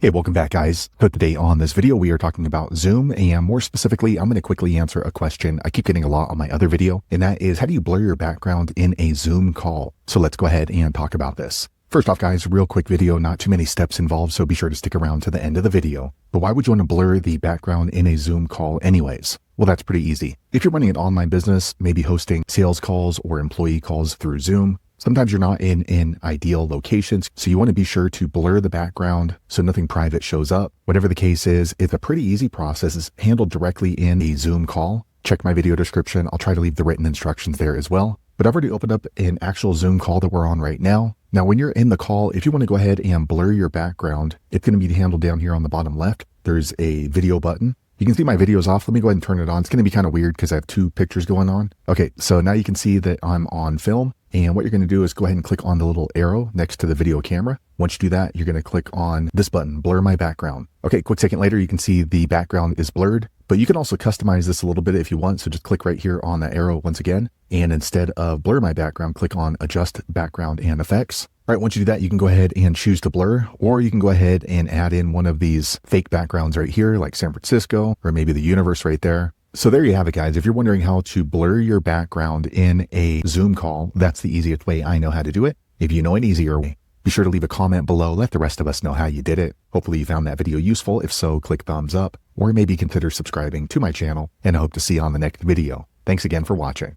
Hey, welcome back, guys. So today on this video, we are talking about Zoom, and more specifically, I'm going to quickly answer a question I keep getting a lot on my other video, and that is, how do you blur your background in a Zoom call? So let's go ahead and talk about this. First off, guys, real quick video, not too many steps involved, so be sure to stick around to the end of the video. But why would you want to blur the background in a Zoom call anyways? Well, that's pretty easy. If you're running an online business, maybe hosting sales calls or employee calls through Zoom, sometimes you're not in ideal locations, so you want to be sure to blur the background so nothing private shows up. Whatever the case is, it's a pretty easy process. It's handled directly in a Zoom call. Check my video description. I'll try to leave the written instructions there as well. But I've already opened up an actual Zoom call that we're on right now. Now, when you're in the call, if you want to go ahead and blur your background, it's going to be handled down here on the bottom left. There's a video button. You can see my video's off. Let me go ahead and turn it on. It's going to be kind of weird because I have two pictures going on. Okay, so now you can see that I'm on film. And what you're going to do is go ahead and click on the little arrow next to the video camera. Once you do that, you're going to click on this button, blur my background. Okay, quick second later, you can see the background is blurred, but you can also customize this a little bit if you want. So just click right here on the arrow once again. And instead of blur my background, click on adjust background and effects. All right, once you do that, you can go ahead and choose to blur, or you can go ahead and add in one of these fake backgrounds right here, like San Francisco, or maybe the universe right there. So there you have it, guys. If you're wondering how to blur your background in a Zoom call, that's the easiest way I know how to do it. If you know an easier way, be sure to leave a comment below. Let the rest of us know how you did it. Hopefully you found that video useful. If so, click thumbs up, or maybe consider subscribing to my channel, and I hope to see you on the next video. Thanks again for watching.